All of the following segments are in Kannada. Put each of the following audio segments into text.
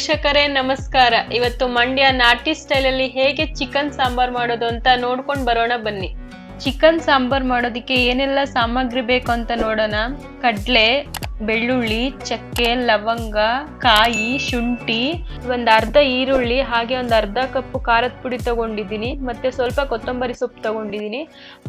ವೀಕ್ಷಕರೇ ನಮಸ್ಕಾರ. ಇವತ್ತು ಮಂಡ್ಯ ನಾಟಿ ಸ್ಟೈಲ್ ಅಲ್ಲಿ ಹೇಗೆ ಚಿಕನ್ ಸಾಂಬಾರ್ ಮಾಡೋದು ಅಂತ ನೋಡ್ಕೊಂಡು ಬರೋಣ ಬನ್ನಿ. ಚಿಕನ್ ಸಾಂಬಾರ್ ಮಾಡೋದಕ್ಕೆ ಏನೆಲ್ಲ ಸಾಮಗ್ರಿ ಬೇಕು ಅಂತ ನೋಡೋಣ. ಕಡ್ಲೆ, ಬೆಳ್ಳುಳ್ಳಿ, ಚಕ್ಕೆ, ಲವಂಗ, ಕಾಯಿ, ಶುಂಠಿ, ಒಂದ್ ಅರ್ಧ ಈರುಳ್ಳಿ, ಹಾಗೆ ಒಂದ್ ಅರ್ಧ ಕಪ್ಪು ಖಾರದ ಪುಡಿ ತಗೊಂಡಿದ್ದೀನಿ, ಮತ್ತೆ ಸ್ವಲ್ಪ ಕೊತ್ತಂಬರಿ ಸೊಪ್ಪು ತಗೊಂಡಿದ್ದೀನಿ,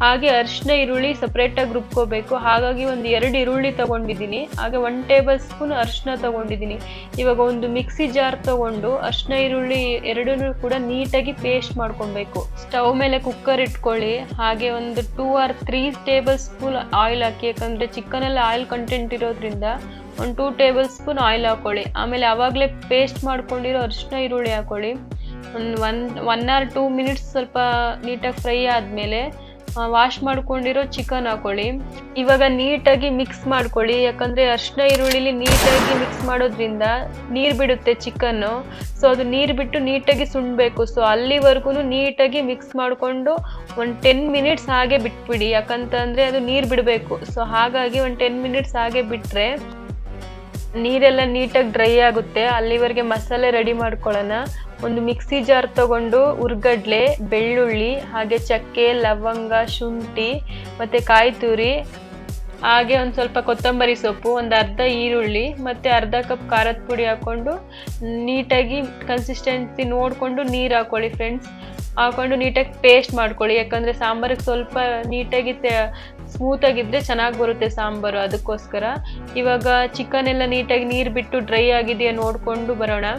ಹಾಗೆ ಅರಿಶಿನ ಈರುಳ್ಳಿ ಸಪರೇಟ್ ಆಗಿ ರುಬ್ಕೋಬೇಕು. ಹಾಗಾಗಿ ಒಂದ್ 2 ಈರುಳ್ಳಿ ತಗೊಂಡಿದ್ದೀನಿ, ಹಾಗೆ 1 ಟೇಬಲ್ ಸ್ಪೂನ್ ಅರಿಶಿನ ತಗೊಂಡಿದ್ದೀನಿ. ಇವಾಗ ಒಂದು ಮಿಕ್ಸಿ ಜಾರ್ ತಗೊಂಡು ಅರಿಶಿನ ಈರುಳ್ಳಿ ಎರಡನ್ನೂ ಕೂಡ ನೀಟಾಗಿ ಪೇಸ್ಟ್ ಮಾಡ್ಕೊಬೇಕು. ಸ್ಟವ್ ಮೇಲೆ ಕುಕ್ಕರ್ ಇಟ್ಕೊಳ್ಳಿ, ಹಾಗೆ ಒಂದು 2 or 3 ಟೇಬಲ್ ಸ್ಪೂನ್ ಆಯಿಲ್ ಹಾಕಿ, ಯಾಕಂದ್ರೆ ಚಿಕನ್ ಅಲ್ಲಿ ಆಯಿಲ್ ಕಂಟೆಂಟ್ ಇರೋದ್ರಿಂದ ಒಂದು 2 ಟೇಬಲ್ ಸ್ಪೂನ್ ಆಯಿಲ್ ಹಾಕೊಳ್ಳಿ. ಆಮೇಲೆ ಅವಾಗಲೇ ಪೇಸ್ಟ್ ಮಾಡ್ಕೊಂಡಿರೋ ಅರಿಶಿನ ಈರುಳ್ಳಿ ಹಾಕೊಳ್ಳಿ. ಒನ್ ಆರ್ 2 ಮಿನಿಟ್ಸ್ ಸ್ವಲ್ಪ ನೀಟಾಗಿ ಫ್ರೈ ಆದ್ಮೇಲೆ ವಾಶ್ ಮಾಡ್ಕೊಂಡಿರೋ ಚಿಕನ್ ಹಾಕೊಳ್ಳಿ. ಇವಾಗ ನೀಟಾಗಿ ಮಿಕ್ಸ್ ಮಾಡ್ಕೊಳ್ಳಿ, ಯಾಕಂದ್ರೆ ಅರಿಶಿನ ಈರುಳ್ಳಿಲಿ ನೀಟಾಗಿ ಮಿಕ್ಸ್ ಮಾಡೋದ್ರಿಂದ ನೀರು ಬಿಡುತ್ತೆ ಚಿಕನ್ನು. ಸೊ ಅದು ನೀರು ಬಿಟ್ಟು ನೀಟಾಗಿ ಸುಣ್ಬೇಕು. ಸೊ ಅಲ್ಲಿವರೆಗೂ ನೀಟಾಗಿ ಮಿಕ್ಸ್ ಮಾಡಿಕೊಂಡು ಒಂದು 10 ಮಿನಿಟ್ಸ್ ಹಾಗೆ ಬಿಟ್ಬಿಡಿ, ಯಾಕಂತಂದ್ರೆ ಅದು ನೀರು ಬಿಡಬೇಕು. ಸೊ ಹಾಗಾಗಿ ಒಂದು 10 ಮಿನಿಟ್ಸ್ ಹಾಗೆ ಬಿಟ್ರೆ ನೀರೆಲ್ಲ ನೀಟಾಗಿ ಡ್ರೈ ಆಗುತ್ತೆ. ಅಲ್ಲಿವರೆಗೆ ಮಸಾಲೆ ರೆಡಿ ಮಾಡ್ಕೊಳ್ಳೋಣ. ಒಂದು ಮಿಕ್ಸಿ ಜಾರ್ ತಗೊಂಡು ಉರ್ಗಡ್ಲೆ, ಬೆಳ್ಳುಳ್ಳಿ, ಹಾಗೆ ಚಕ್ಕೆ, ಲವಂಗ, ಶುಂಠಿ, ಮತ್ತೆ ಕಾಯಿ ತುರಿ, ಹಾಗೆ ಒಂದು ಸ್ವಲ್ಪ ಕೊತ್ತಂಬರಿ ಸೊಪ್ಪು, ಒಂದು ಅರ್ಧ ಈರುಳ್ಳಿ, ಮತ್ತೆ ಅರ್ಧ ಕಪ್ ಖಾರದ ಪುಡಿ ಹಾಕೊಂಡು ನೀಟಾಗಿ ಕನ್ಸಿಸ್ಟೆನ್ಸಿ ನೋಡಿಕೊಂಡು ನೀರು ಹಾಕೊಳ್ಳಿ ಫ್ರೆಂಡ್ಸ್. ಹಾಕೊಂಡು ನೀಟಾಗಿ ಪೇಸ್ಟ್ ಮಾಡ್ಕೊಳ್ಳಿ, ಯಾಕಂದರೆ ಸಾಂಬಾರಿಗೆ ಸ್ವಲ್ಪ ನೀಟಾಗಿ ಸ್ಮೂತ್ ಆಗಿದ್ರೆ ಚೆನ್ನಾಗಿ ಬರುತ್ತೆ ಸಾಂಬಾರು, ಅದಕ್ಕೋಸ್ಕರ. ಇವಾಗ ಚಿಕನ್ ಎಲ್ಲ ನೀಟಾಗಿ ನೀರು ಬಿಟ್ಟು ಡ್ರೈ ಆಗಿದೆಯಾ ನೋಡಿಕೊಂಡು ಬರೋಣ.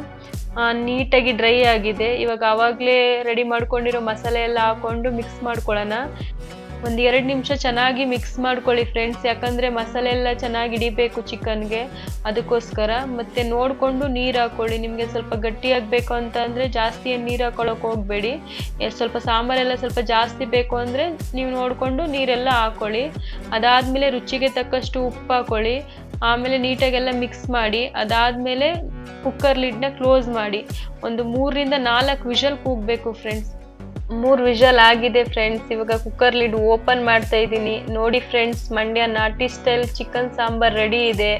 ನೀಟಾಗಿ ಡ್ರೈ ಆಗಿದೆ. ಇವಾಗ ಆವಾಗಲೇ ರೆಡಿ ಮಾಡ್ಕೊಂಡಿರೋ ಮಸಾಲೆ ಎಲ್ಲ ಹಾಕೊಂಡು ಮಿಕ್ಸ್ ಮಾಡ್ಕೊಳ್ಳೋಣ. ಒಂದು 2 ನಿಮಿಷ ಚೆನ್ನಾಗಿ ಮಿಕ್ಸ್ ಮಾಡ್ಕೊಳ್ಳಿ ಫ್ರೆಂಡ್ಸ್, ಯಾಕಂದರೆ ಮಸಾಲೆ ಎಲ್ಲ ಚೆನ್ನಾಗಿ ಹಿಡಿಬೇಕು ಚಿಕನ್ಗೆ, ಅದಕ್ಕೋಸ್ಕರ. ಮತ್ತು ನೋಡಿಕೊಂಡು ನೀರು ಹಾಕ್ಕೊಳ್ಳಿ. ನಿಮಗೆ ಸ್ವಲ್ಪ ಗಟ್ಟಿಯಾಗಬೇಕು ಅಂತ ಅಂದರೆ ಜಾಸ್ತಿ ಏನು ನೀರು ಹಾಕೊಳ್ಳೋಕೆ ಹೋಗಬೇಡಿ. ಸ್ವಲ್ಪ ಸಾಂಬಾರೆಲ್ಲ ಸ್ವಲ್ಪ ಜಾಸ್ತಿ ಬೇಕು ಅಂದರೆ ನೀವು ನೋಡಿಕೊಂಡು ನೀರೆಲ್ಲ ಹಾಕ್ಕೊಳ್ಳಿ. ಅದಾದಮೇಲೆ ರುಚಿಗೆ ತಕ್ಕಷ್ಟು ಉಪ್ಪು ಹಾಕ್ಕೊಳ್ಳಿ. ಆಮೇಲೆ ನೀಟಾಗೆಲ್ಲ ಮಿಕ್ಸ್ ಮಾಡಿ, ಅದಾದಮೇಲೆ ಕುಕ್ಕರ್ ಲಿಡ್ನ ಕ್ಲೋಸ್ ಮಾಡಿ ಒಂದು 3 ರಿಂದ 4 ವಿಷಲ್ ಕೂಗಬೇಕು ಫ್ರೆಂಡ್ಸ್. 3 ವಿಷಲ್ ಆಗಿದೆ ಫ್ರೆಂಡ್ಸ್. ಇವಾಗ ಕುಕ್ಕರ್ ಲಿಡ್ ಓಪನ್ ಮಾಡ್ತಾ ಇದ್ದೀನಿ. ನೋಡಿ ಫ್ರೆಂಡ್ಸ್, ಮಂಡ್ಯ ನಾಟಿ ಸ್ಟೈಲ್ ಚಿಕನ್ ಸಾಂಬಾರ್ ರೆಡಿ ಇದೆ.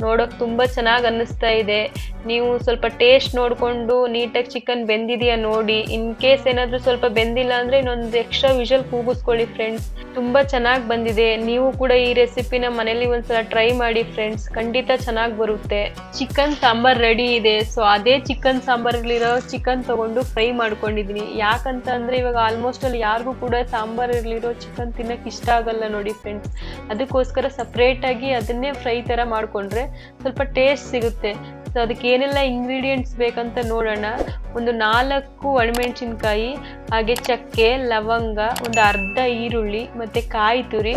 ನೋಡೋಕೆ ತುಂಬ ಚೆನ್ನಾಗಿ ಅನ್ನಿಸ್ತಾ ಇದೆ. ನೀವು ಸ್ವಲ್ಪ ಟೇಸ್ಟ್ ನೋಡಿಕೊಂಡು ನೀಟಾಗಿ ಚಿಕನ್ ಬೆಂದಿದೆಯಾ ನೋಡಿ. ಇನ್ ಕೇಸ್ ಏನಾದರೂ ಸ್ವಲ್ಪ ಬೆಂದಿಲ್ಲ ಅಂದರೆ ಇನ್ನೊಂದು ಎಕ್ಸ್ಟ್ರಾ ವಿಷಲ್ ಕೂಗಿಸ್ಕೊಳ್ಳಿ ಫ್ರೆಂಡ್ಸ್. ತುಂಬ ಚೆನ್ನಾಗಿ ಬಂದಿದೆ. ನೀವು ಕೂಡ ಈ ರೆಸಿಪಿನ ಮನೇಲಿ ಒಂದ್ಸಲ ಟ್ರೈ ಮಾಡಿ ಫ್ರೆಂಡ್ಸ್, ಖಂಡಿತ ಚೆನ್ನಾಗಿ ಬರುತ್ತೆ. ಚಿಕನ್ ಸಾಂಬಾರ್ ರೆಡಿ ಇದೆ. ಸೊ ಅದೇ ಚಿಕನ್ ಸಾಂಬಾರಲ್ಲಿರೋ ಚಿಕನ್ ತಗೊಂಡು ಫ್ರೈ ಮಾಡ್ಕೊಂಡಿದ್ದೀನಿ. ಯಾಕಂತ ಅಂದರೆ ಇವಾಗ ಆಲ್ಮೋಸ್ಟ್ ಅಲ್ಲಿ ಯಾರಿಗೂ ಕೂಡ ಸಾಂಬಾರಲ್ಲಿರೋ ಚಿಕನ್ ತಿನ್ನಕ್ಕೆ ಇಷ್ಟ ಆಗಲ್ಲ ನೋಡಿ ಫ್ರೆಂಡ್ಸ್. ಅದಕ್ಕೋಸ್ಕರ ಸಪ್ರೇಟಾಗಿ ಅದನ್ನೇ ಫ್ರೈ ಥರ ಮಾಡಿಕೊಂಡ್ರೆ ಸ್ವಲ್ಪ ಟೇಸ್ಟ್ ಸಿಗುತ್ತೆ. ಸೊ ಅದಕ್ಕೆ ಏನೆಲ್ಲ ಇಂಗ್ರೀಡಿಯೆಂಟ್ಸ್ ಬೇಕಂತ ನೋಡೋಣ. ಒಂದು 4 ಒಣಮೆಣಸಿನ್ಕಾಯಿ, ಹಾಗೆ ಚಕ್ಕೆ, ಲವಂಗ, ಒಂದು ಅರ್ಧ ಈರುಳ್ಳಿ, ಮತ್ತು ಕಾಯಿ ತುರಿ,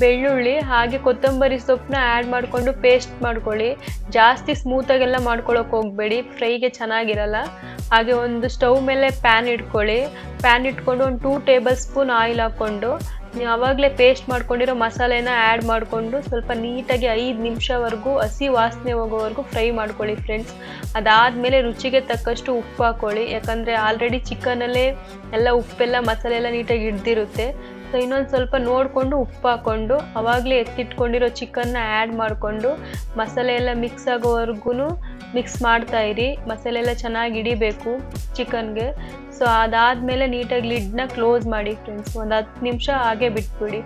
ಬೆಳ್ಳುಳ್ಳಿ, ಹಾಗೆ ಕೊತ್ತಂಬರಿ ಸೊಪ್ಪನ್ನ ಆ್ಯಡ್ ಮಾಡಿಕೊಂಡು ಪೇಸ್ಟ್ ಮಾಡ್ಕೊಳ್ಳಿ. ಜಾಸ್ತಿ ಸ್ಮೂತಾಗೆಲ್ಲ ಮಾಡ್ಕೊಳ್ಳೋಕೆ ಹೋಗಬೇಡಿ, ಫ್ರೈಗೆ ಚೆನ್ನಾಗಿರಲ್ಲ. ಹಾಗೆ ಒಂದು ಸ್ಟವ್ ಮೇಲೆ ಪ್ಯಾನ್ ಇಟ್ಕೊಳ್ಳಿ. ಪ್ಯಾನ್ ಇಟ್ಕೊಂಡು ಒಂದು 2 ಟೇಬಲ್ ಸ್ಪೂನ್ ಆಯಿಲ್ ಹಾಕ್ಕೊಂಡು ನೀವು ಆವಾಗಲೇ ಪೇಸ್ಟ್ ಮಾಡ್ಕೊಂಡಿರೋ ಮಸಾಲೆನ ಆ್ಯಡ್ ಮಾಡಿಕೊಂಡು ಸ್ವಲ್ಪ ನೀಟಾಗಿ 5 ನಿಮಿಷವರೆಗೂ ಹಸಿ ವಾಸನೆ ಹೋಗೋವರೆಗೂ ಫ್ರೈ ಮಾಡ್ಕೊಳ್ಳಿ ಫ್ರೆಂಡ್ಸ್. ಅದಾದಮೇಲೆ ರುಚಿಗೆ ತಕ್ಕಷ್ಟು ಉಪ್ಪು ಹಾಕ್ಕೊಳ್ಳಿ, ಯಾಕಂದರೆ ಆಲ್ರೆಡಿ ಚಿಕನಲ್ಲೇ ಎಲ್ಲ ಉಪ್ಪೆಲ್ಲ ಮಸಾಲೆ ಎಲ್ಲ ನೀಟಾಗಿ ಹಿಡ್ದಿರುತ್ತೆ. ಸೊ ಇನ್ನೊಂದು ಸ್ವಲ್ಪ ನೋಡಿಕೊಂಡು ಉಪ್ಪು ಹಾಕ್ಕೊಂಡು ಆವಾಗಲೇ ಎತ್ತಿಟ್ಕೊಂಡಿರೋ ಚಿಕನ್ನ ಆ್ಯಡ್ ಮಾಡಿಕೊಂಡು ಮಸಾಲೆ ಎಲ್ಲ ಮಿಕ್ಸ್ ಆಗೋವರೆಗೂ ಮಿಕ್ಸ್ ಮಾಡ್ತಾಯಿರಿ. ಮಸಾಲೆ ಎಲ್ಲ ಚೆನ್ನಾಗಿ ಹಿಡಿಬೇಕು ಚಿಕನ್ಗೆ. ಸೊ ಅದಾದಮೇಲೆ ನೀಟಾಗಿ ಲಿಡ್ನ ಕ್ಲೋಸ್ ಮಾಡಿ ಫ್ರೆಂಡ್ಸ್. ಒಂದು 10 ನಿಮಿಷ ಹಾಗೆ ಬಿಟ್ಬಿಡಿ.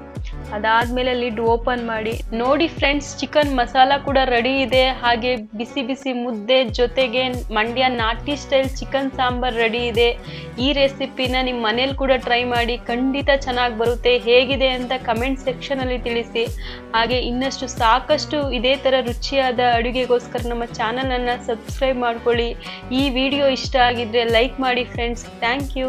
ಅದಾದಮೇಲೆ ಲಿಡ್ ಓಪನ್ ಮಾಡಿ ನೋಡಿ ಫ್ರೆಂಡ್ಸ್, ಚಿಕನ್ ಮಸಾಲ ಕೂಡ ರೆಡಿ ಇದೆ. ಹಾಗೆ ಬಿಸಿ ಬಿಸಿ ಮುದ್ದೆ ಜೊತೆಗೆ ಮಂಡ್ಯ ನಾಟಿ ಸ್ಟೈಲ್ ಚಿಕನ್ ಸಾಂಬಾರ್ ರೆಡಿ ಇದೆ. ಈ ರೆಸಿಪಿನ ನಿಮ್ಮ ಮನೇಲಿ ಕೂಡ ಟ್ರೈ ಮಾಡಿ, ಖಂಡಿತ ಚೆನ್ನಾಗಿ ಬರುತ್ತೆ. ಹೇಗಿದೆ ಅಂತ ಕಮೆಂಟ್ ಸೆಕ್ಷನಲ್ಲಿ ತಿಳಿಸಿ. ಹಾಗೆ ಇನ್ನಷ್ಟು ಸಾಕಷ್ಟು ಇದೇ ಥರ ರುಚಿಯಾದ ಅಡುಗೆಗೋಸ್ಕರ ನಮ್ಮ ಚಾನಲನ್ನು ಸಬ್ಸ್ಕ್ರೈಬ್ ಮಾಡ್ಕೊಳ್ಳಿ. ಈ ವಿಡಿಯೋ ಇಷ್ಟ ಆಗಿದ್ರೆ ಲೈಕ್ ಮಾಡಿ ಫ್ರೆಂಡ್ಸ್. Thank you.